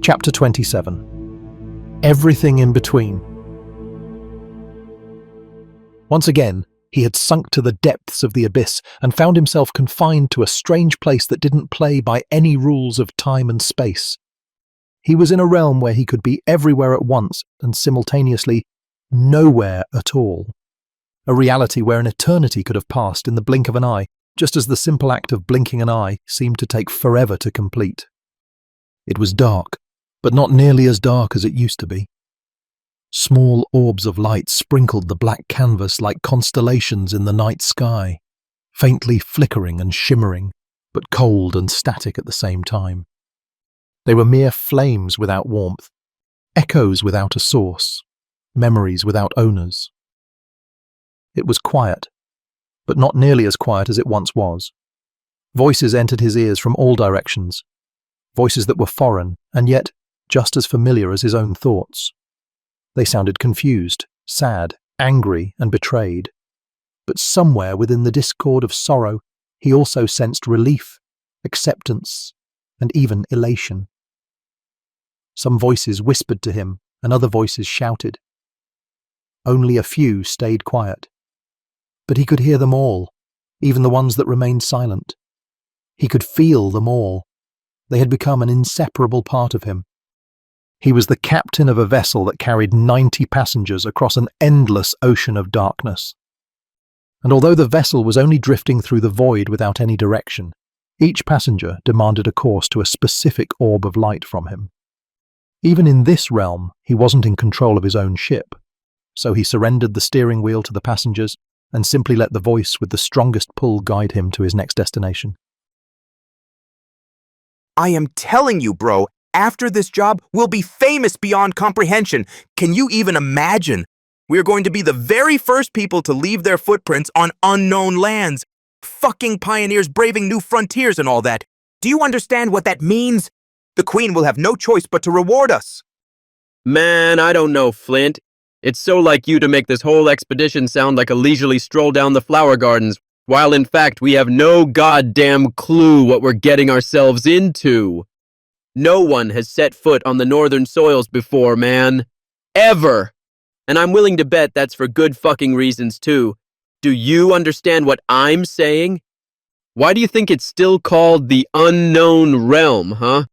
Chapter 27. Everything in between. Once again, he had sunk to the depths of the abyss and found himself confined to a strange place that didn't play by any rules of time and space. He was in a realm where he could be everywhere at once and simultaneously nowhere at all. A reality where an eternity could have passed in the blink of an eye, just as the simple act of blinking an eye seemed to take forever to complete. It was dark, but not nearly as dark as it used to be. Small orbs of light sprinkled the black canvas like constellations in the night sky, faintly flickering and shimmering, but cold and static at the same time. They were mere flames without warmth, echoes without a source, memories without owners. It was quiet, but not nearly as quiet as it once was. Voices entered his ears from all directions, voices that were foreign and yet just as familiar as his own thoughts. They sounded confused, sad, angry, and betrayed. But somewhere within the discord of sorrow, he also sensed relief, acceptance, and even elation. Some voices whispered to him, and other voices shouted. Only a few stayed quiet. But he could hear them all, even the ones that remained silent. He could feel them all. They had become an inseparable part of him. He was the captain of a vessel that carried 90 passengers across an endless ocean of darkness. And although the vessel was only drifting through the void without any direction, each passenger demanded a course to a specific orb of light from him. Even in this realm, he wasn't in control of his own ship, so he surrendered the steering wheel to the passengers and simply let the voice with the strongest pull guide him to his next destination. I am telling you, bro, after this job, we'll be famous beyond comprehension. Can you even imagine? We're going to be the very first people to leave their footprints on unknown lands. Fucking pioneers braving new frontiers and all that. Do you understand what that means? The Queen will have no choice but to reward us. Man, I don't know, Flint. It's so like you to make this whole expedition sound like a leisurely stroll down the flower gardens, while in fact we have no goddamn clue what we're getting ourselves into. No one has set foot on the northern soils before, man. Ever. And I'm willing to bet that's for good fucking reasons, too. Do you understand what I'm saying? Why do you think it's still called the unknown realm, huh?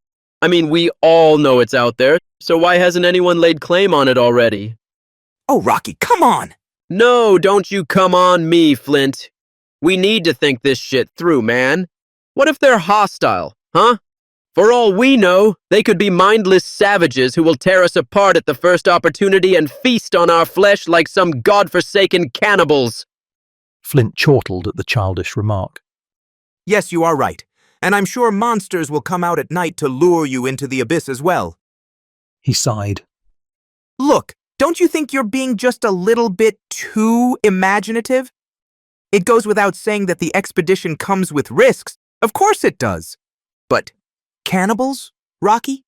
I mean, we all know it's out there, so why hasn't anyone laid claim on it already? Oh, Rocky, come on! No, don't you come on me, Flint. We need to think this shit through, man. What if they're hostile, huh? For all we know, they could be mindless savages who will tear us apart at the first opportunity and feast on our flesh like some godforsaken cannibals. Flint chortled at the childish remark. Yes, you are right. And I'm sure monsters will come out at night to lure you into the abyss as well. He sighed. Look, don't you think you're being just a little bit too imaginative? It goes without saying that the expedition comes with risks. Of course it does. But cannibals, Rocky?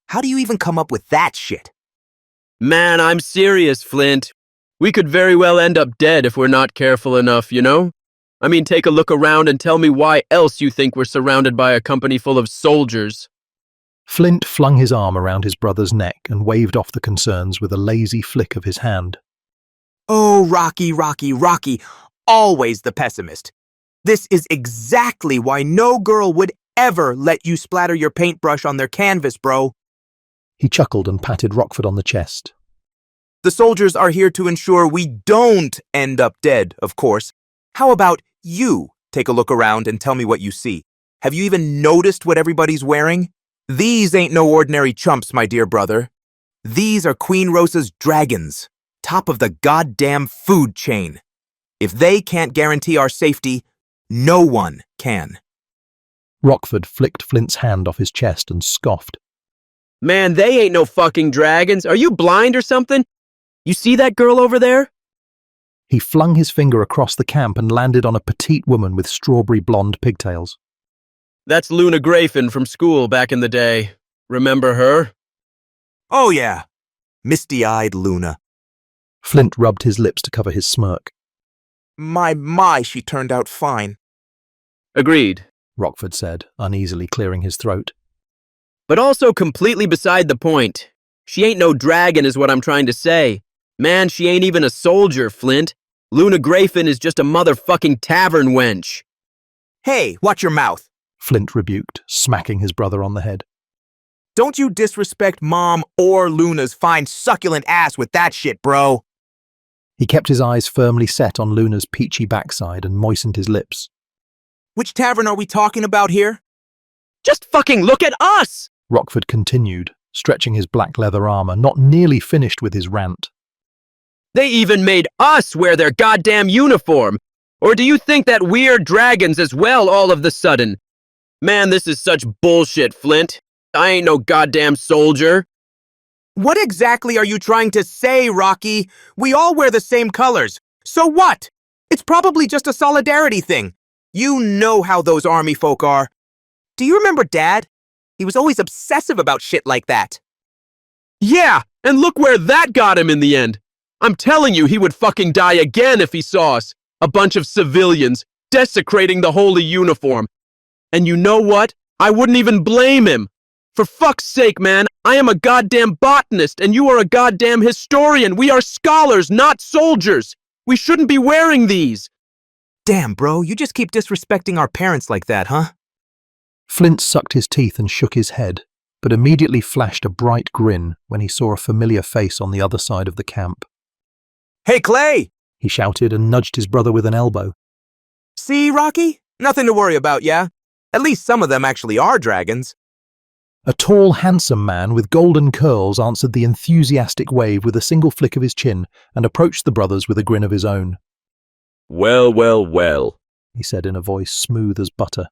How do you even come up with that shit? Man, I'm serious, Flint. We could very well end up dead if we're not careful enough, you know? I mean, take a look around and tell me why else you think we're surrounded by a company full of soldiers. Flint flung his arm around his brother's neck and waved off the concerns with a lazy flick of his hand. Oh, Rocky, Rocky, Rocky. Always the pessimist. This is exactly why no girl would ever let you splatter your paintbrush on their canvas, bro. He chuckled and patted Rockford on the chest. The soldiers are here to ensure we don't end up dead, of course. How about you take a look around and tell me what you see? Have you even noticed what everybody's wearing? These ain't no ordinary chumps, my dear brother. These are Queen Rosa's dragons, top of the goddamn food chain. If they can't guarantee our safety, no one can. Rockford flicked Flint's hand off his chest and scoffed. Man, they ain't no fucking dragons. Are you blind or something? You see that girl over there? He flung his finger across the camp and landed on a petite woman with strawberry blonde pigtails. That's Luna Grayfin from school back in the day. Remember her? Oh yeah, misty-eyed Luna. Flint rubbed his lips to cover his smirk. My, she turned out fine. Agreed, Rockford said, uneasily clearing his throat. But also completely beside the point. She ain't no dragon is what I'm trying to say. Man, she ain't even a soldier, Flint. Luna Grayfin is just a motherfucking tavern wench. Hey, watch your mouth. Flint rebuked, smacking his brother on the head. Don't you disrespect Mom or Luna's fine succulent ass with that shit, bro. He kept his eyes firmly set on Luna's peachy backside and moistened his lips. Which tavern are we talking about here? Just fucking look at us! Rockford continued, stretching his black leather armor, not nearly finished with his rant. They even made us wear their goddamn uniform. Or do you think that we're dragons as well all of the sudden? Man, this is such bullshit, Flint. I ain't no goddamn soldier. What exactly are you trying to say, Rocky? We all wear the same colors. So what? It's probably just a solidarity thing. You know how those army folk are. Do you remember Dad? He was always obsessive about shit like that. Yeah, and look where that got him in the end. I'm telling you, he would fucking die again if he saw us. A bunch of civilians desecrating the holy uniform. And you know what? I wouldn't even blame him. For fuck's sake, man, I am a goddamn botanist and you are a goddamn historian. We are scholars, not soldiers. We shouldn't be wearing these. Damn, bro, you just keep disrespecting our parents like that, huh? Flint sucked his teeth and shook his head, but immediately flashed a bright grin when he saw a familiar face on the other side of the camp. Hey, Clay! He shouted and nudged his brother with an elbow. See, Rocky? Nothing to worry about, yeah? At least some of them actually are dragons. A tall, handsome man with golden curls answered the enthusiastic wave with a single flick of his chin and approached the brothers with a grin of his own. Well, well, well, he said in a voice smooth as butter.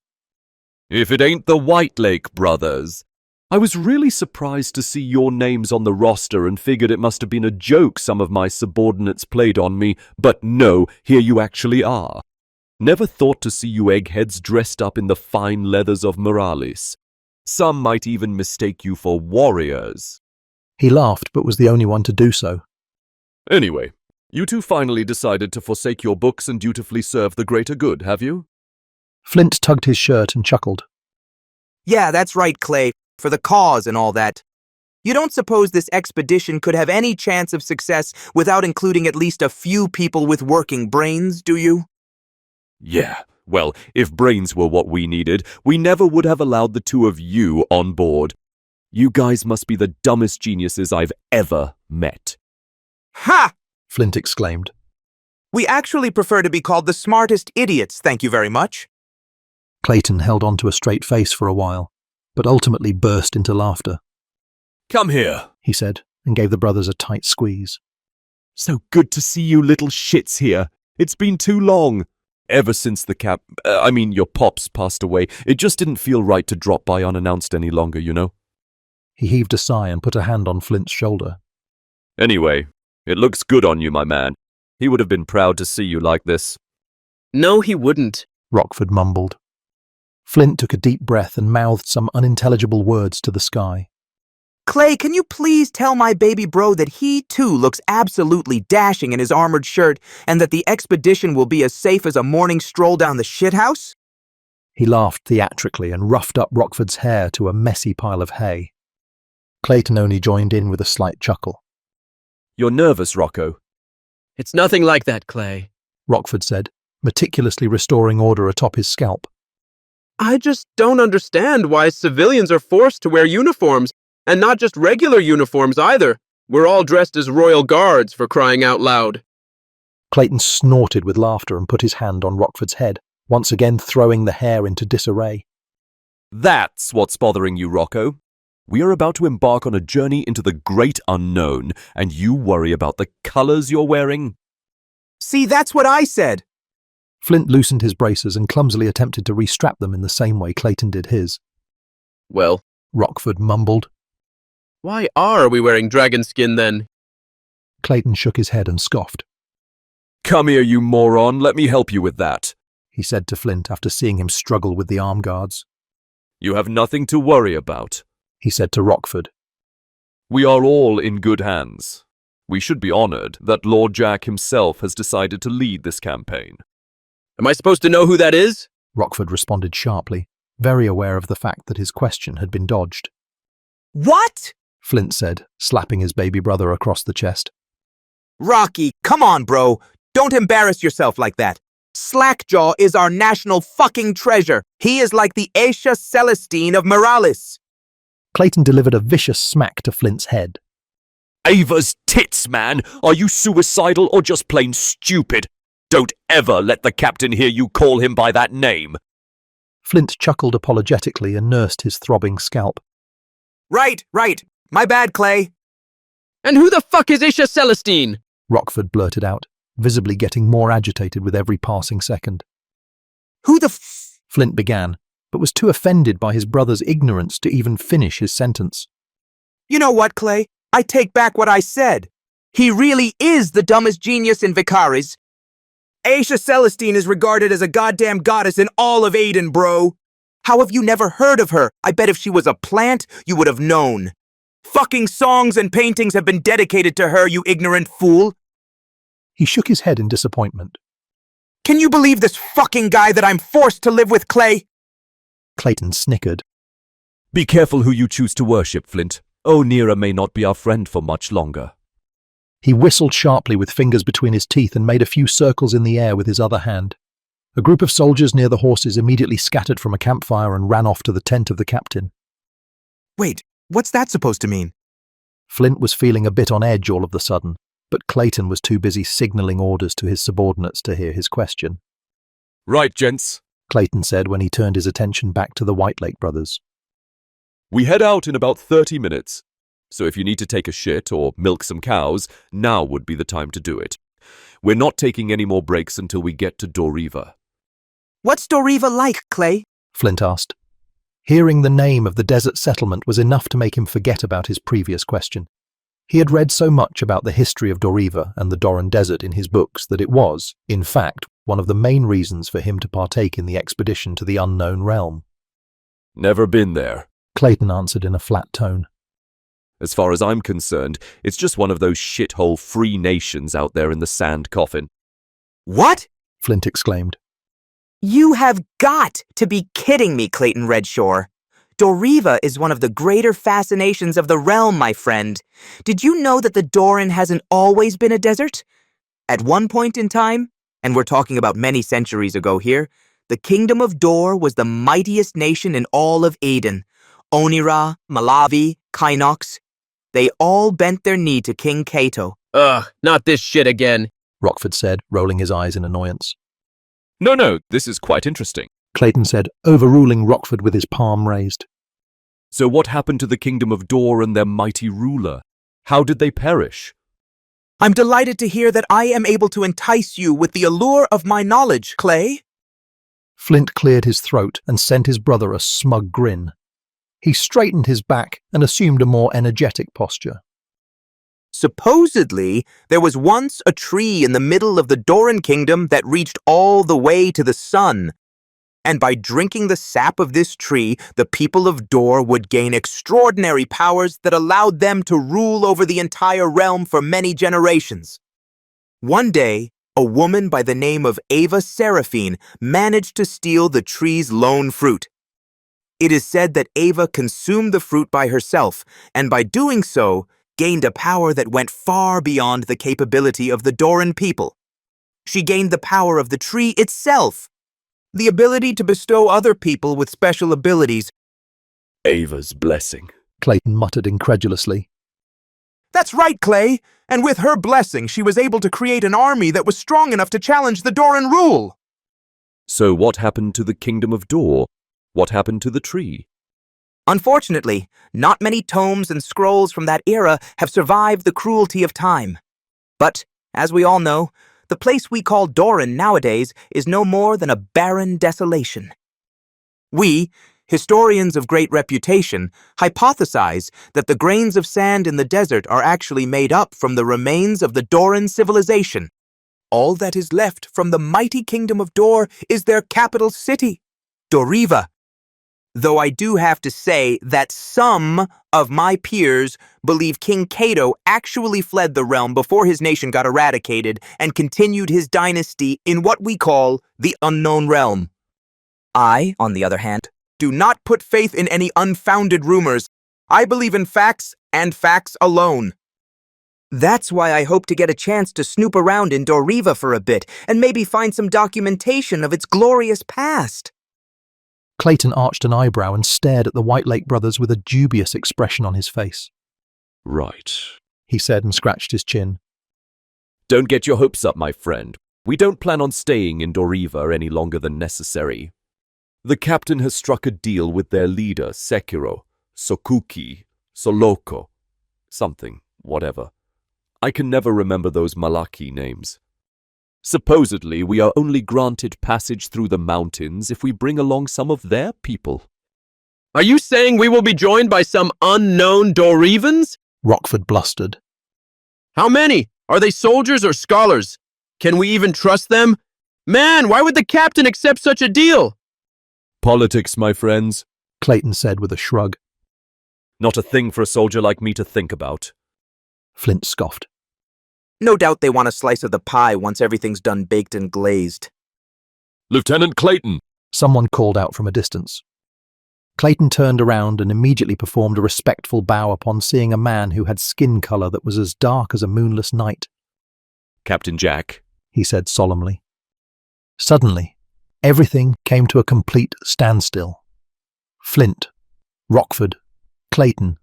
If it ain't the White Lake brothers. I was really surprised to see your names on the roster and figured it must have been a joke some of my subordinates played on me, but no, here you actually are. Never thought to see you eggheads dressed up in the fine leathers of Morales. Some might even mistake you for warriors. He laughed, but was the only one to do so. Anyway, you two finally decided to forsake your books and dutifully serve the greater good, have you? Flint tugged his shirt and chuckled. Yeah, that's right, Clay, for the cause and all that. You don't suppose this expedition could have any chance of success without including at least a few people with working brains, do you? Yeah. Well, if brains were what we needed, we never would have allowed the two of you on board. You guys must be the dumbest geniuses I've ever met. Ha! Flint exclaimed. We actually prefer to be called the smartest idiots, thank you very much. Clayton held on to a straight face for a while, but ultimately burst into laughter. Come here, he said, and gave the brothers a tight squeeze. So good to see you little shits here. It's been too long. Ever since your pops passed away, it just didn't feel right to drop by unannounced any longer, you know? He heaved a sigh and put a hand on Flint's shoulder. Anyway, it looks good on you, my man. He would have been proud to see you like this. No, he wouldn't, Rockford mumbled. Flint took a deep breath and mouthed some unintelligible words to the sky. Clay, can you please tell my baby bro that he, too, looks absolutely dashing in his armored shirt and that the expedition will be as safe as a morning stroll down the shithouse? He laughed theatrically and roughed up Rockford's hair to a messy pile of hay. Clayton only joined in with a slight chuckle. You're nervous, Rocco. It's nothing like that, Clay, Rockford said, meticulously restoring order atop his scalp. I just don't understand why civilians are forced to wear uniforms. And not just regular uniforms either. We're all dressed as royal guards, for crying out loud. Clayton snorted with laughter and put his hand on Rockford's head, once again throwing the hair into disarray. That's what's bothering you, Rocco. We are about to embark on a journey into the great unknown, and you worry about the colors you're wearing? See, that's what I said. Flint loosened his braces and clumsily attempted to restrap them in the same way Clayton did his. Well, Rockford mumbled. Why are we wearing dragon skin then? Clayton shook his head and scoffed. Come here, you moron. Let me help you with that, he said to Flint after seeing him struggle with the arm guards. You have nothing to worry about, he said to Rockford. We are all in good hands. We should be honored that Lord Jack himself has decided to lead this campaign. Am I supposed to know who that is? Rockford responded sharply, very aware of the fact that his question had been dodged. What? Flint said, slapping his baby brother across the chest. Rocky, come on, bro. Don't embarrass yourself like that. Slackjaw is our national fucking treasure. He is like the Aisha Celestine of Morales. Clayton delivered a vicious smack to Flint's head. Ava's tits, man! Are you suicidal or just plain stupid? Don't ever let the captain hear you call him by that name. Flint chuckled apologetically and nursed his throbbing scalp. Right. My bad, Clay. And who the fuck is Aisha Celestine? Rockford blurted out, visibly getting more agitated with every passing second. Who the Flint began, but was too offended by his brother's ignorance to even finish his sentence. You know what, Clay? I take back what I said. He really is the dumbest genius in Vicaris. Aisha Celestine is regarded as a goddamn goddess in all of Aiden, bro. How have you never heard of her? I bet if she was a plant, you would have known. Fucking songs and paintings have been dedicated to her, you ignorant fool. He shook his head in disappointment. Can you believe this fucking guy that I'm forced to live with, Clay? Clayton snickered. Be careful who you choose to worship, Flint. O'Neara may not be our friend for much longer. He whistled sharply with fingers between his teeth and made a few circles in the air with his other hand. A group of soldiers near the horses immediately scattered from a campfire and ran off to the tent of the captain. Wait, what's that supposed to mean? Flint was feeling a bit on edge all of the sudden, but Clayton was too busy signaling orders to his subordinates to hear his question. Right, gents. Clayton said when he turned his attention back to the Whitelake brothers. We head out in about 30 minutes. So if you need to take a shit or milk some cows, now would be the time to do it. We're not taking any more breaks until we get to Doriva. What's Doriva like, Clay? Flint asked. Hearing the name of the desert settlement was enough to make him forget about his previous question. He had read so much about the history of Doriva and the Doran Desert in his books that it was, in fact, one of the main reasons for him to partake in the expedition to the unknown realm. Never been there, Clayton answered in a flat tone. As far as I'm concerned, it's just one of those shithole free nations out there in the sand coffin. What? Flint exclaimed. You have got to be kidding me, Clayton Redshore. Doriva is one of the greater fascinations of the realm, my friend. Did you know that the Doran hasn't always been a desert? At one point in time, and we're talking about many centuries ago here, the kingdom of Dor was the mightiest nation in all of Aden. Onira, Malavi, Kynox. They all bent their knee to King Cato. Ugh, not this shit again. Rockford said, rolling his eyes in annoyance. No, this is quite interesting. Clayton said, overruling Rockford with his palm raised. So what happened to the kingdom of Dor and their mighty ruler? How did they perish? I'm delighted to hear that I am able to entice you with the allure of my knowledge, Clay. Flint cleared his throat and sent his brother a smug grin. He straightened his back and assumed a more energetic posture. Supposedly, there was once a tree in the middle of the Doran kingdom that reached all the way to the sun. And by drinking the sap of this tree, the people of Dor would gain extraordinary powers that allowed them to rule over the entire realm for many generations. One day, a woman by the name of Ava Seraphine managed to steal the tree's lone fruit. It is said that Ava consumed the fruit by herself, and by doing so, gained a power that went far beyond the capability of the Doran people. She gained the power of the tree itself, the ability to bestow other people with special abilities. Ava's blessing, Clayton muttered incredulously. That's right, Clay, and with her blessing, she was able to create an army that was strong enough to challenge the Doran rule. So what happened to the kingdom of Dor? What happened to the tree? Unfortunately, not many tomes and scrolls from that era have survived the cruelty of time. But, as we all know, the place we call Doran nowadays is no more than a barren desolation. We, historians of great reputation, hypothesize that the grains of sand in the desert are actually made up from the remains of the Doran civilization. All that is left from the mighty kingdom of Dor is their capital city, Doriva. Though I do have to say that some of my peers believe King Cato actually fled the realm before his nation got eradicated and continued his dynasty in what we call the unknown realm. I, on the other hand, do not put faith in any unfounded rumors. I believe in facts and facts alone. That's why I hope to get a chance to snoop around in Doriva for a bit and maybe find some documentation of its glorious past. Clayton arched an eyebrow and stared at the White Lake brothers with a dubious expression on his face. Right. He said and scratched his chin. Don't get your hopes up, my friend. We don't plan on staying in Doriva any longer than necessary. The captain has struck a deal with their leader, Sekiro, Sokuki, Soloko, something, whatever. I can never remember those Malaki names. Supposedly, we are only granted passage through the mountains if we bring along some of their people. Are you saying we will be joined by some unknown Dorivans? Rockford blustered. How many? Are they soldiers or scholars? Can we even trust them? Man, why would the captain accept such a deal? Politics, my friends. Clayton said with a shrug. Not a thing for a soldier like me to think about. Flint scoffed. No doubt they want a slice of the pie once everything's done baked and glazed. Lieutenant Clayton! Someone called out from a distance. Clayton turned around and immediately performed a respectful bow upon seeing a man who had skin color that was as dark as a moonless night. Captain Jack, he said solemnly. Suddenly, everything came to a complete standstill. Flint, Rockford, Clayton,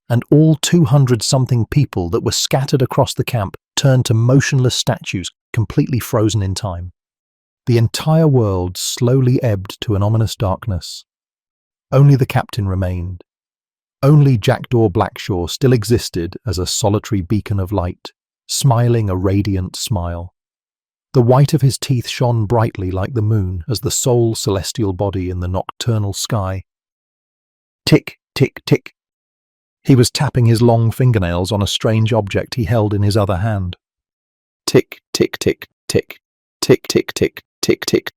and all 200-something people that were scattered across the camp turned to motionless statues, completely frozen in time. The entire world slowly ebbed to an ominous darkness. Only the captain remained. Only Jackdaw Blackshaw still existed as a solitary beacon of light, smiling a radiant smile. The white of his teeth shone brightly like the moon as the sole celestial body in the nocturnal sky. Tick, tick, tick. He was tapping his long fingernails on a strange object he held in his other hand. Tick, tick, tick, tick, tick, tick, tick, tick, tick.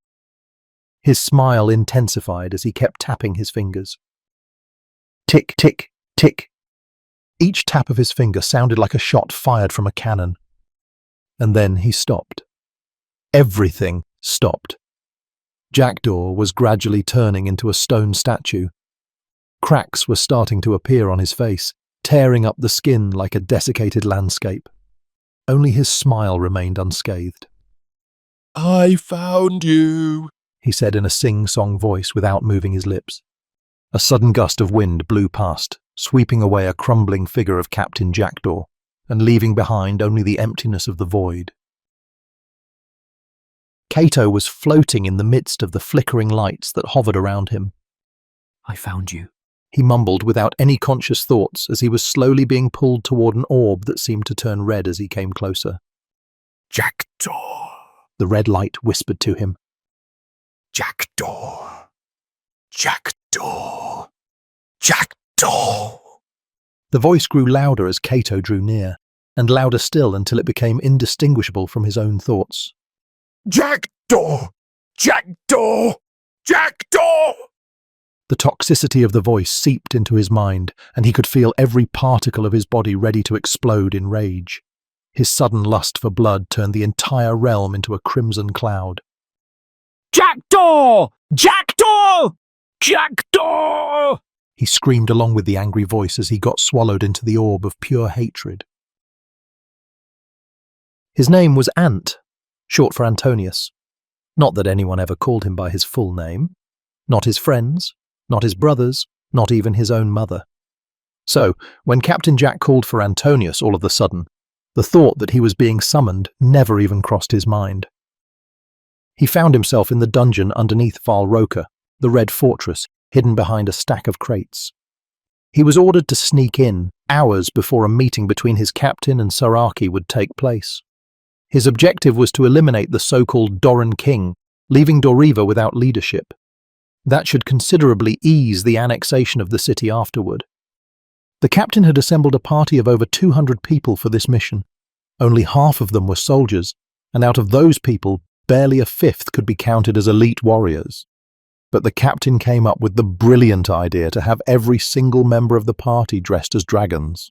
His smile intensified as he kept tapping his fingers. Tick, tick, tick. Each tap of his finger sounded like a shot fired from a cannon. And then he stopped. Everything stopped. Jackdaw was gradually turning into a stone statue. Cracks were starting to appear on his face, tearing up the skin like a desiccated landscape. Only his smile remained unscathed. I found you, he said in a sing-song voice without moving his lips. A sudden gust of wind blew past, sweeping away a crumbling figure of Captain Jackdaw, and leaving behind only the emptiness of the void. Cato was floating in the midst of the flickering lights that hovered around him. I found you, he mumbled without any conscious thoughts as he was slowly being pulled toward an orb that seemed to turn red as he came closer. Jackdaw, The red light whispered to him. Jackdaw, Jackdaw, Jackdaw. The voice grew louder as Cato drew near, and louder still until it became indistinguishable from his own thoughts. Jackdaw, Jackdaw, Jackdaw. The toxicity of the voice seeped into his mind, and he could feel every particle of his body ready to explode in rage. His sudden lust for blood turned the entire realm into a crimson cloud. Jackdaw, Jackdaw, Jackdaw. He screamed along with the angry voice as he got swallowed into the orb of pure hatred. His name was Ant, short for Antonius. Not that anyone ever called him by his full name. Not his friends, not his brothers, not even his own mother. So, when Captain Jack called for Antonius all of a sudden, the thought that he was being summoned never even crossed his mind. He found himself in the dungeon underneath Val Roca, the Red Fortress, hidden behind a stack of crates. He was ordered to sneak in, hours before a meeting between his captain and Saraki would take place. His objective was to eliminate the so-called Doran King, leaving Doriva without leadership. That should considerably ease the annexation of the city afterward. The captain had assembled a party of over 200 people for this mission. Only half of them were soldiers, and out of those people, barely a fifth could be counted as elite warriors. But the captain came up with the brilliant idea to have every single member of the party dressed as dragons.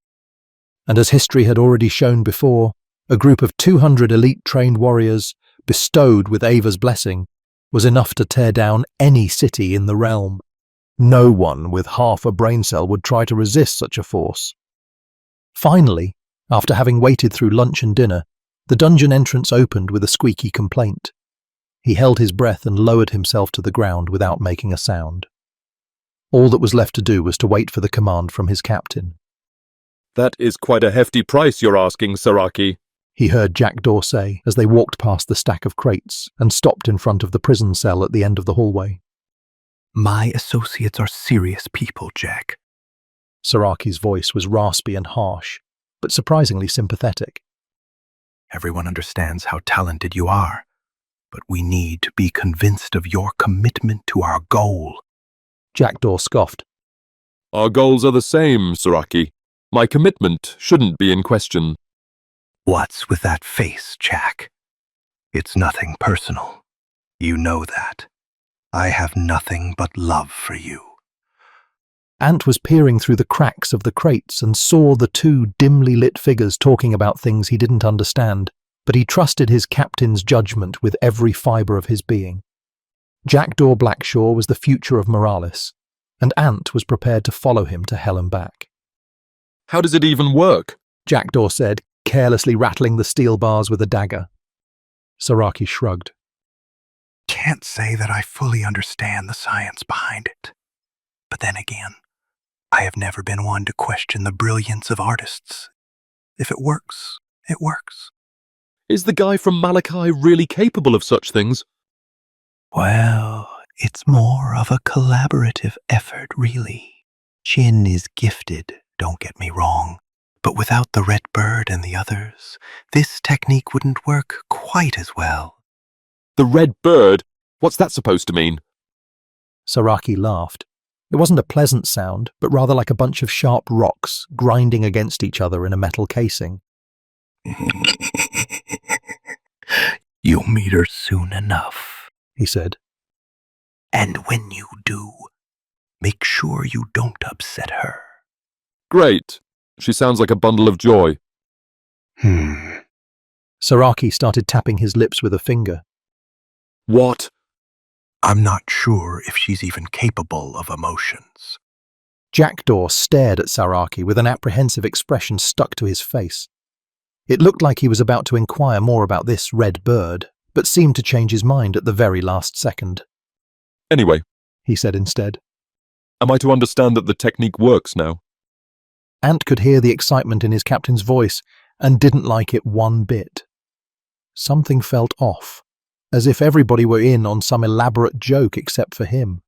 And as history had already shown before, a group of 200 elite-trained warriors, bestowed with Ava's blessing, was enough to tear down any city in the realm. No one with half a brain cell would try to resist such a force. Finally, after having waited through lunch and dinner, the dungeon entrance opened with a squeaky complaint. He held his breath and lowered himself to the ground without making a sound. All that was left to do was to wait for the command from his captain. That is quite a hefty price you're asking, Saraki. He heard Jackdaw say as they walked past the stack of crates and stopped in front of the prison cell at the end of the hallway. My associates are serious people, Jack. Saraki's voice was raspy and harsh, but surprisingly sympathetic. Everyone understands how talented you are, but we need to be convinced of your commitment to our goal. Jackdaw scoffed. Our goals are the same, Saraki. My commitment shouldn't be in question. What's with that face, Jack? It's nothing personal. You know that. I have nothing but love for you. Ant was peering through the cracks of the crates and saw the two dimly lit figures talking about things he didn't understand, but he trusted his captain's judgment with every fibre of his being. Jackdaw Blackshaw was the future of Morales, and Ant was prepared to follow him to hell and back. How does it even work? Jackdaw said, carelessly rattling the steel bars with a dagger. Saraki shrugged. Can't say that I fully understand the science behind it. But then again, I have never been one to question the brilliance of artists. If it works, it works. Is the guy from Malachi really capable of such things? Well, it's more of a collaborative effort, really. Jin is gifted, don't get me wrong. But without the Red Bird and the others, this technique wouldn't work quite as well. The Red Bird? What's that supposed to mean? Saraki laughed. It wasn't a pleasant sound, but rather like a bunch of sharp rocks grinding against each other in a metal casing. You'll meet her soon enough, he said. And when you do, make sure you don't upset her. Great. She sounds like a bundle of joy. Saraki started tapping his lips with a finger. What? I'm not sure if she's even capable of emotions. Jackdaw stared at Saraki with an apprehensive expression stuck to his face. It looked like he was about to inquire more about this Red Bird, but seemed to change his mind at the very last second. Anyway, he said instead. Am I to understand that the technique works now? Ant could hear the excitement in his captain's voice and didn't like it one bit. Something felt off, as if everybody were in on some elaborate joke except for him.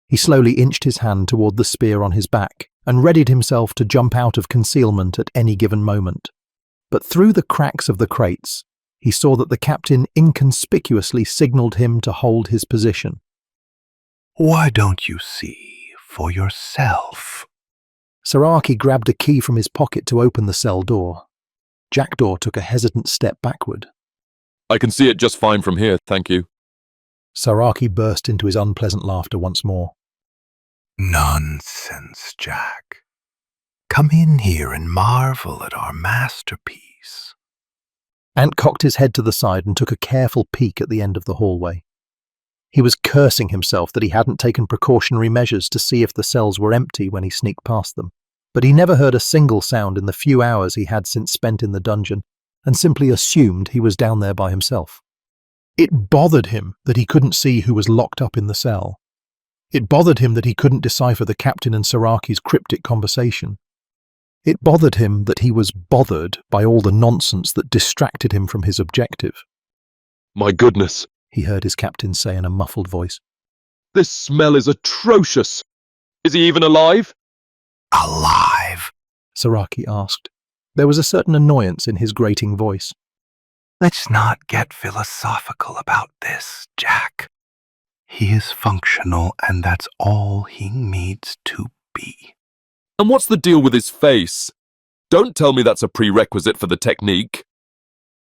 He slowly inched his hand toward the spear on his back and readied himself to jump out of concealment at any given moment. But through the cracks of the crates, he saw that the captain inconspicuously signaled him to hold his position. Why don't you see for yourself? Saraki grabbed a key from his pocket to open the cell door. Jackdaw took a hesitant step backward. I can see it just fine from here, thank you. Saraki burst into his unpleasant laughter once more. Nonsense, Jack. Come in here and marvel at our masterpiece. Ant cocked his head to the side and took a careful peek at the end of the hallway. He was cursing himself that he hadn't taken precautionary measures to see if the cells were empty when he sneaked past them, but he never heard a single sound in the few hours he had since spent in the dungeon, and simply assumed he was down there by himself. It bothered him that he couldn't see who was locked up in the cell. It bothered him that he couldn't decipher the captain and Saraki's cryptic conversation. It bothered him that he was bothered by all the nonsense that distracted him from his objective. My goodness, he heard his captain say in a muffled voice. This smell is atrocious. Is he even alive? Alive? Saraki asked. There was a certain annoyance in his grating voice. Let's not get philosophical about this, Jack. He is functional, and that's all he needs to be. And what's the deal with his face? Don't tell me that's a prerequisite for the technique.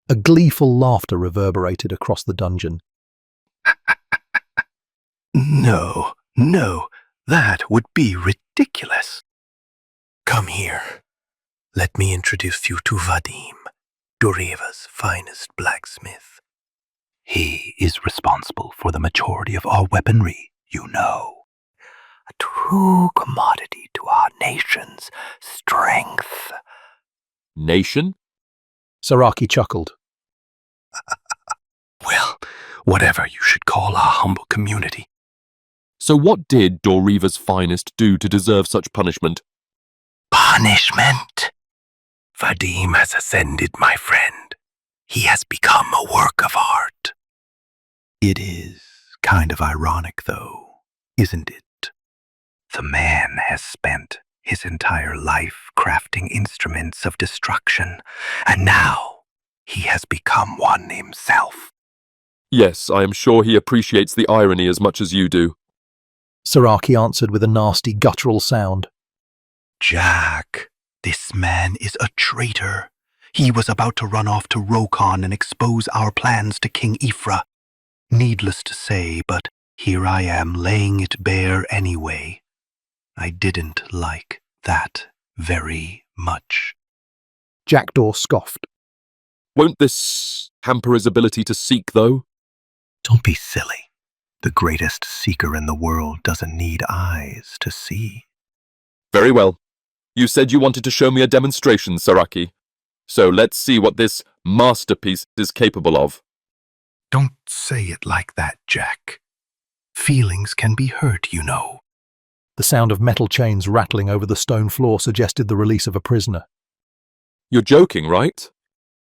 A gleeful laughter reverberated across the dungeon. No, that would be ridiculous. Come here. Let me introduce you to Vadim, Doreva's finest blacksmith. He is responsible for the majority of our weaponry, you know. a true commodity to our nation's strength. Nation? Saraki chuckled. Well, whatever you should call our humble community. So what did Doriva's finest do to deserve such punishment? Punishment? Vadim has ascended, my friend. He has become a work of art. It is kind of ironic, though, isn't it? The man has spent his entire life crafting instruments of destruction, and now he has become one himself. Yes, I am sure he appreciates the irony as much as you do. Saraki answered with a nasty guttural sound. Jack, this man is a traitor. He was about to run off to Rokon and expose our plans to King Ifra. Needless to say, but here I am laying it bare anyway. I didn't like that very much. Jackdaw scoffed. Won't this hamper his ability to seek, though? Don't be silly. The greatest seeker in the world doesn't need eyes to see. Very well. You said you wanted to show me a demonstration, Saraki. So let's see what this masterpiece is capable of. Don't say it like that, Jack. Feelings can be hurt, you know. The sound of metal chains rattling over the stone floor suggested the release of a prisoner. You're joking, right?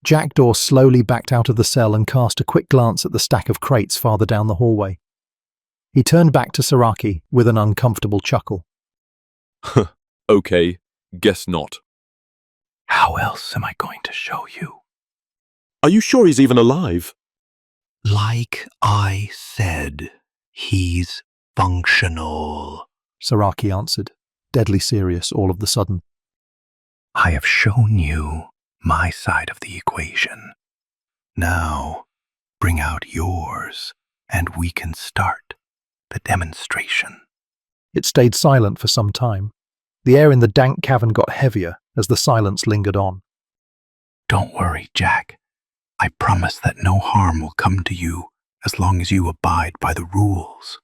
Jackdaw slowly backed out of the cell and cast a quick glance at the stack of crates farther down the hallway. He turned back to Saraki with an uncomfortable chuckle. Okay, guess not. How else am I going to show you? Are you sure he's even alive? Like I said, he's functional. Saraki answered, deadly serious all of the sudden. I have shown you my side of the equation. Now, bring out yours, and we can start the demonstration. It stayed silent for some time. The air in the dank cavern got heavier as the silence lingered on. Don't worry, Jack. I promise that no harm will come to you as long as you abide by the rules.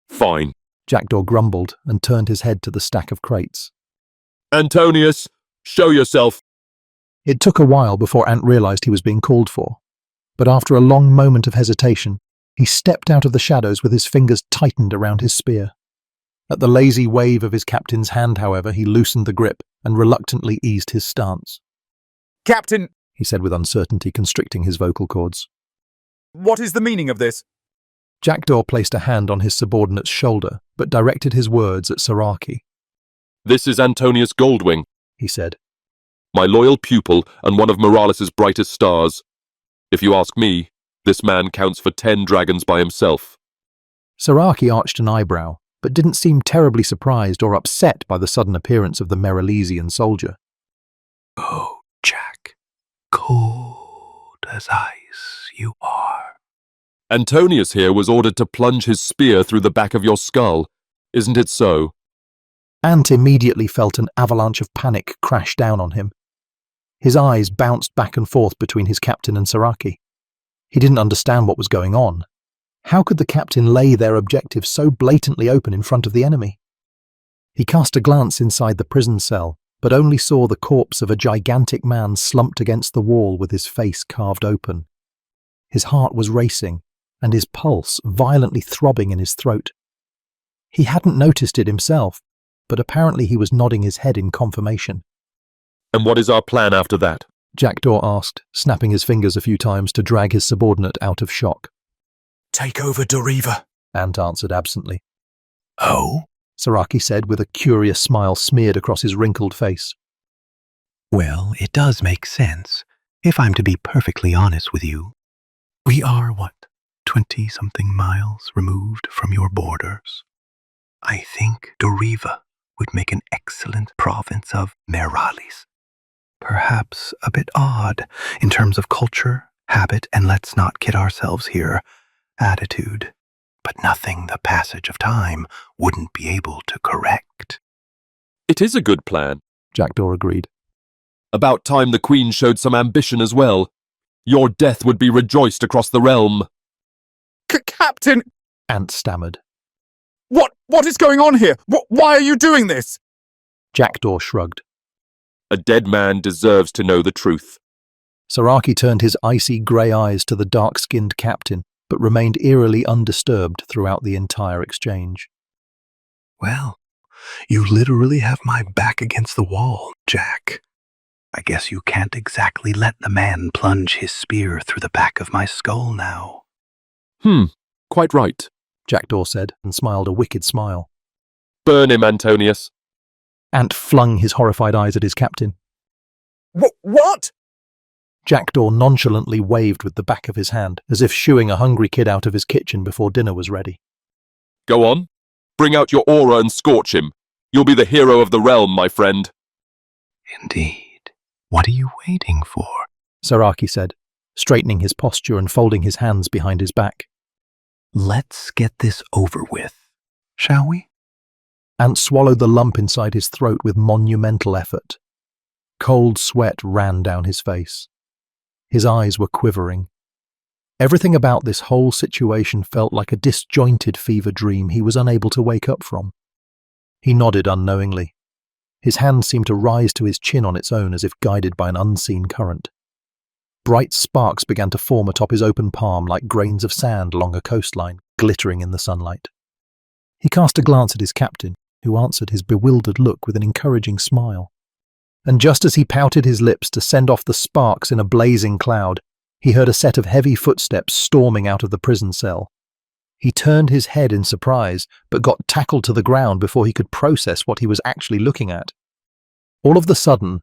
Fine. Jackdaw grumbled and turned his head to the stack of crates. Antonius, show yourself. It took a while before Ant realized he was being called for, but after a long moment of hesitation, he stepped out of the shadows with his fingers tightened around his spear. At the lazy wave of his captain's hand, however, he loosened the grip and reluctantly eased his stance. Captain, He said with uncertainty, constricting his vocal cords. what is the meaning of this? Jackdaw placed a hand on his subordinate's shoulder, but directed his words at Saraki. This is Antonius Goldwing, He said. my loyal pupil and one of Morales' brightest stars. If you ask me, this man counts for 10 dragons by himself. Saraki arched an eyebrow, but didn't seem terribly surprised or upset by the sudden appearance of the Merylesian soldier. Oh, Jack, cold as ice you are. Antonius here was ordered to plunge his spear through the back of your skull. Isn't it so? Ant immediately felt an avalanche of panic crash down on him. His eyes bounced back and forth between his captain and Saraki. He didn't understand what was going on. How could the captain lay their objective so blatantly open in front of the enemy? He cast a glance inside the prison cell, but only saw the corpse of a gigantic man slumped against the wall with his face carved open. His heart was racing, and his pulse violently throbbing in his throat. He hadn't noticed it himself, but apparently he was nodding his head in confirmation. And what is our plan after that? Jackdaw asked, snapping his fingers a few times to drag his subordinate out of shock. Take over Doriva. Ant answered absently. Oh? Saraki said with a curious smile smeared across his wrinkled face. Well, it does make sense, if I'm to be perfectly honest with you. We are, 20-something miles removed from your borders. I think Doriva would make an excellent province of Morales. Perhaps a bit odd in terms of culture, habit, and let's not kid ourselves here, attitude, but nothing the passage of time wouldn't be able to correct. It is a good plan. Jackdaw agreed. About time the Queen showed some ambition as well. Your death would be rejoiced across the realm. Captain, Ant stammered. what What is going on here? Why are you doing this? Jackdaw shrugged. A dead man deserves to know the truth. Saraki turned his icy grey eyes to the dark-skinned captain, but remained eerily undisturbed throughout the entire exchange. Well, you literally have my back against the wall, Jack. I guess you can't exactly let the man plunge his spear through the back of my skull now. Quite right. Jackdaw said, and smiled a wicked smile. Burn him, Antonius. Ant flung his horrified eyes at his captain. What? Jackdaw nonchalantly waved with the back of his hand, as if shooing a hungry kid out of his kitchen before dinner was ready. Go on. Bring out your aura and scorch him. You'll be the hero of the realm, my friend. Indeed. What are you waiting for? Saraki said, straightening his posture and folding his hands behind his back. Let's get this over with, shall we? Ant swallowed the lump inside his throat with monumental effort. Cold sweat ran down his face. His eyes were quivering. Everything about this whole situation felt like a disjointed fever dream he was unable to wake up from. He nodded unknowingly. His hand seemed to rise to his chin on its own as if guided by an unseen current. Bright sparks began to form atop his open palm like grains of sand along a coastline, glittering in the sunlight. He cast a glance at his captain, who answered his bewildered look with an encouraging smile. And just as he pouted his lips to send off the sparks in a blazing cloud, he heard a set of heavy footsteps storming out of the prison cell. He turned his head in surprise, but got tackled to the ground before he could process what he was actually looking at. All of the sudden,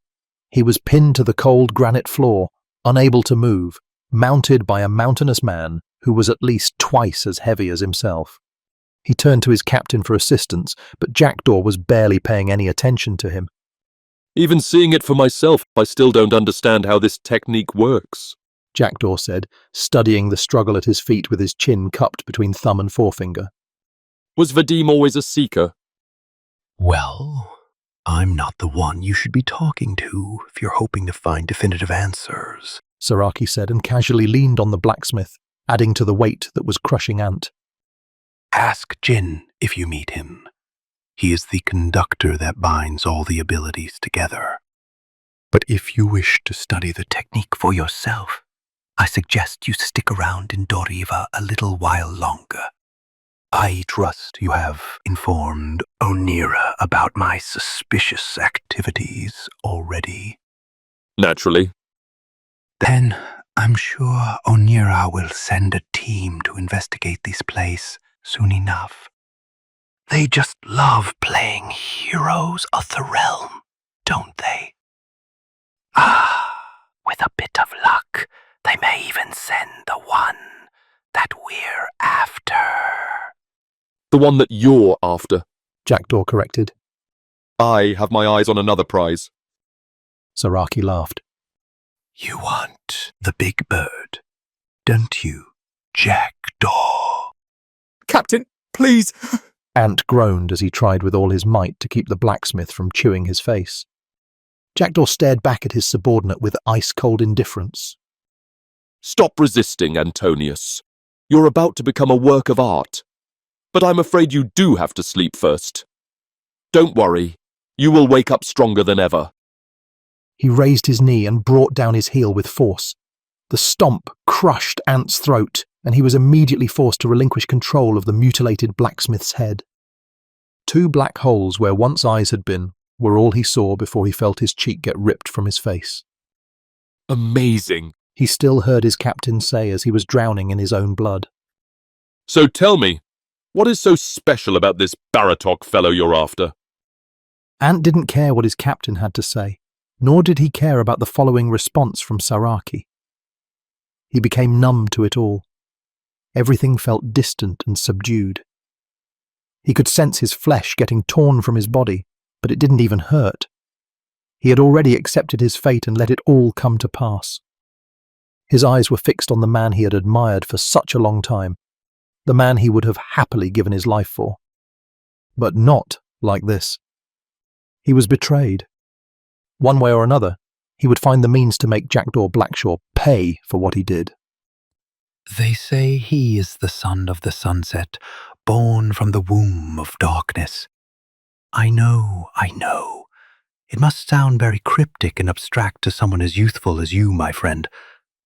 he was pinned to the cold granite floor, unable to move, mounted by a mountainous man who was at least twice as heavy as himself. He turned to his captain for assistance, but Jackdaw was barely paying any attention to him. Even seeing it for myself, I still don't understand how this technique works. Jackdaw said, studying the struggle at his feet with his chin cupped between thumb and forefinger. Was Vadim always a seeker? Well, I'm not the one you should be talking to if you're hoping to find definitive answers, Saraki said, and casually leaned on the blacksmith, adding to the weight that was crushing Ant. Ask Jin if you meet him. He is the conductor that binds all the abilities together. But if you wish to study the technique for yourself, I suggest you stick around in Doriva a little while longer. I trust you have informed Onira about my suspicious activities already. Naturally. Then I'm sure Onira will send a team to investigate this place soon enough. They just love playing heroes of the realm, don't they? With a bit of luck, they may even send the one that we're after. The one that you're after. Jackdaw corrected. I have my eyes on another prize. Saraki laughed. You want the big bird, don't you, Jackdaw? Captain, please. Ant groaned as he tried with all his might to keep the blacksmith from chewing his face. Jackdaw stared back at his subordinate with ice-cold indifference. Stop resisting, Antonius. You're about to become a work of art. But I'm afraid you do have to sleep first. Don't worry. You will wake up stronger than ever. He raised his knee and brought down his heel with force. The stomp crushed Ant's throat, and he was immediately forced to relinquish control of the mutilated blacksmith's head. 2 black holes where once eyes had been were all he saw before he felt his cheek get ripped from his face. Amazing. He still heard his captain say as he was drowning in his own blood. So tell me, what is so special about this Baratok fellow you're after? Ant didn't care what his captain had to say, nor did he care about the following response from Saraki. He became numb to it all. Everything felt distant and subdued. He could sense his flesh getting torn from his body, but it didn't even hurt. He had already accepted his fate and let it all come to pass. His eyes were fixed on the man he had admired for such a long time, the man he would have happily given his life for. But not like this. He was betrayed. One way or another, he would find the means to make Jackdaw Blackshaw pay for what he did. They say he is the son of the sunset, born from the womb of darkness. I know. It must sound very cryptic and abstract to someone as youthful as you, my friend,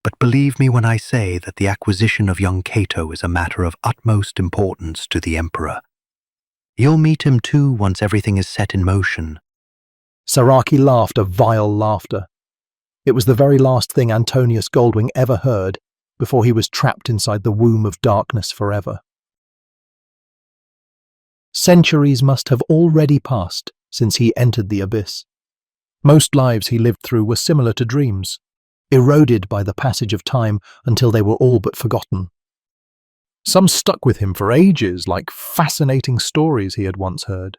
but believe me when I say that the acquisition of young Cato is a matter of utmost importance to the Emperor. You'll meet him too once everything is set in motion. Saraki laughed a vile laughter. It was the very last thing Antonius Goldwing ever heard before he was trapped inside the womb of darkness forever. Centuries must have already passed since he entered the abyss. Most lives he lived through were similar to dreams, eroded by the passage of time until they were all but forgotten. Some stuck with him for ages, like fascinating stories he had once heard.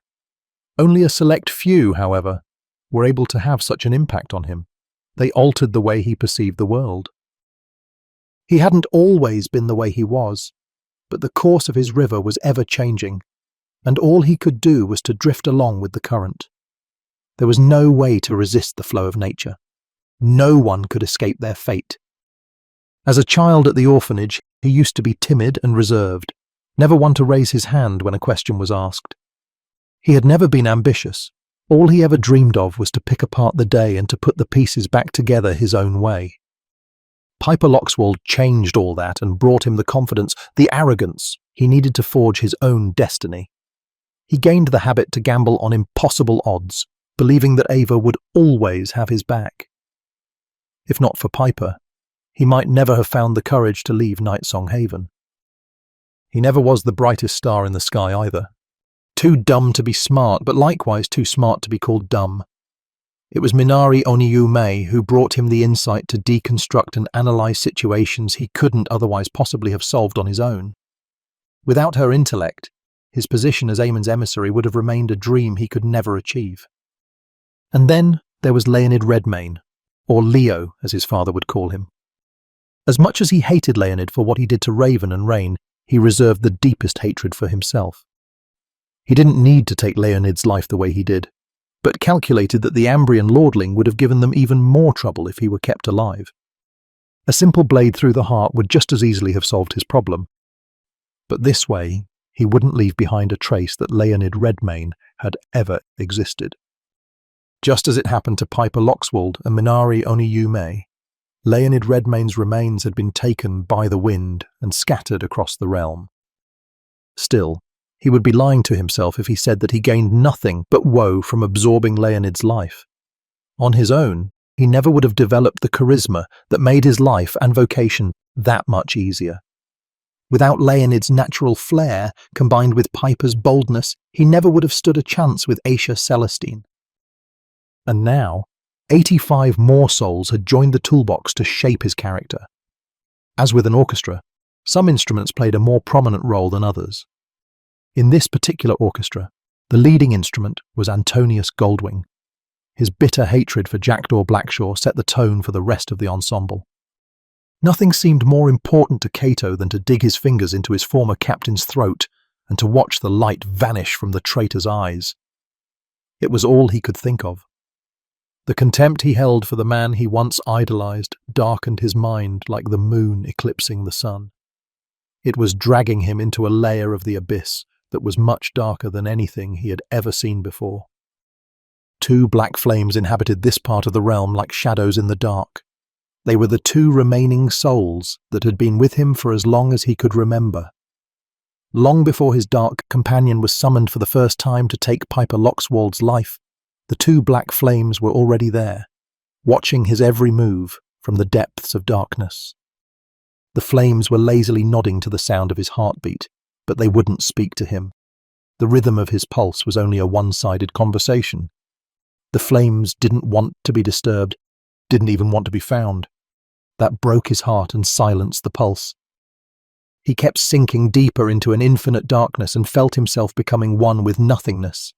Only a select few, however, were able to have such an impact on him. They altered the way he perceived the world. He hadn't always been the way he was, but the course of his river was ever changing, and all he could do was to drift along with the current. There was no way to resist the flow of nature. No one could escape their fate. As a child at the orphanage, he used to be timid and reserved, never one to raise his hand when a question was asked. He had never been ambitious. All he ever dreamed of was to pick apart the day and to put the pieces back together his own way. Piper Loxwold changed all that and brought him the confidence, the arrogance he needed to forge his own destiny. He gained the habit to gamble on impossible odds, believing that Ava would always have his back. If not for Piper, he might never have found the courage to leave Nightsong Haven. He never was the brightest star in the sky either. Too dumb to be smart, but likewise too smart to be called dumb. It was Minari Oniyu-Mei who brought him the insight to deconstruct and analyze situations he couldn't otherwise possibly have solved on his own. Without her intellect, his position as Aemon's emissary would have remained a dream he could never achieve. And then there was Leonid Redmayne, or Leo as his father would call him. As much as he hated Leonid for what he did to Raven and Rain, he reserved the deepest hatred for himself. He didn't need to take Leonid's life the way he did, but calculated that the Ambrian lordling would have given them even more trouble if he were kept alive. A simple blade through the heart would just as easily have solved his problem. But this way, he wouldn't leave behind a trace that Leonid Redmayne had ever existed. Just as it happened to Piper Loxwold and Minari Oniyu-Mei, Leonid Redmayne's remains had been taken by the wind and scattered across the realm. Still, he would be lying to himself if he said that he gained nothing but woe from absorbing Leonid's life. On his own, he never would have developed the charisma that made his life and vocation that much easier. Without Leonid's natural flair, combined with Piper's boldness, he never would have stood a chance with Aisha Celestine. And now, 85 more souls had joined the toolbox to shape his character. As with an orchestra, some instruments played a more prominent role than others. In this particular orchestra, the leading instrument was Antonius Goldwing. His bitter hatred for Jackdaw Blackshaw set the tone for the rest of the ensemble. Nothing seemed more important to Cato than to dig his fingers into his former captain's throat and to watch the light vanish from the traitor's eyes. It was all he could think of. The contempt he held for the man he once idolized darkened his mind like the moon eclipsing the sun. It was dragging him into a layer of the abyss that was much darker than anything he had ever seen before. 2 black flames inhabited this part of the realm like shadows in the dark. They were the 2 remaining souls that had been with him for as long as he could remember. Long before his dark companion was summoned for the first time to take Piper Loxwold's life, the 2 black flames were already there, watching his every move from the depths of darkness. The flames were lazily nodding to the sound of his heartbeat, but they wouldn't speak to him. The rhythm of his pulse was only a one-sided conversation. The flames didn't want to be disturbed, didn't even want to be found. That broke his heart and silenced the pulse. He kept sinking deeper into an infinite darkness and felt himself becoming one with nothingness.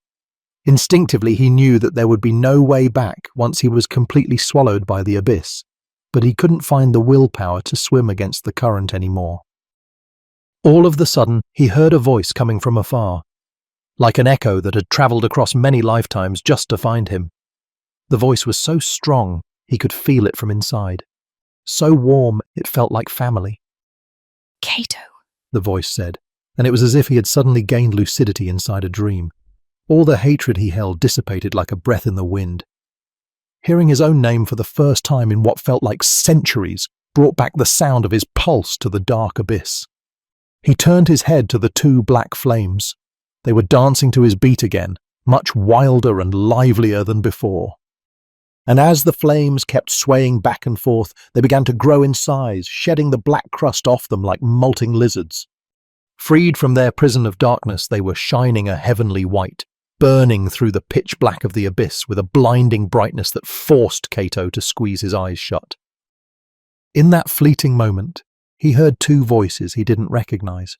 Instinctively he knew that there would be no way back once he was completely swallowed by the abyss, but he couldn't find the willpower to swim against the current anymore. All of the sudden, he heard a voice coming from afar, like an echo that had travelled across many lifetimes just to find him. The voice was so strong, he could feel it from inside. So warm, it felt like family. Cato, The voice said. and it was as if he had suddenly gained lucidity inside a dream. All the hatred he held dissipated like a breath in the wind. Hearing his own name for the first time in what felt like centuries brought back the sound of his pulse to the dark abyss. He turned his head to the two black flames. They were dancing to his beat again, much wilder and livelier than before. And as the flames kept swaying back and forth, they began to grow in size, shedding the black crust off them like molting lizards. Freed from their prison of darkness, they were shining a heavenly white, burning through the pitch black of the abyss with a blinding brightness that forced Cato to squeeze his eyes shut. In that fleeting moment, he heard two voices he didn't recognize.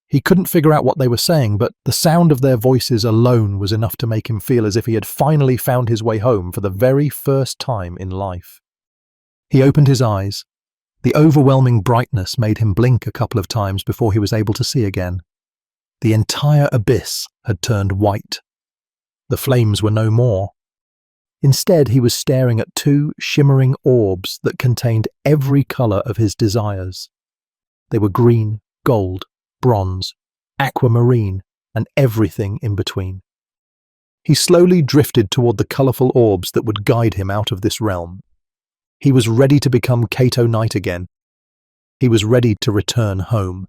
He couldn't figure out what they were saying, but the sound of their voices alone was enough to make him feel as if he had finally found his way home for the very first time in life. He opened his eyes. The overwhelming brightness made him blink a couple of times before he was able to see again. The entire abyss had turned white. The flames were no more. Instead, he was staring at two shimmering orbs that contained every color of his desires. They were green, gold, bronze, aquamarine, and everything in between. He slowly drifted toward the colorful orbs that would guide him out of this realm. He was ready to become Cato Knight again. He was ready to return home.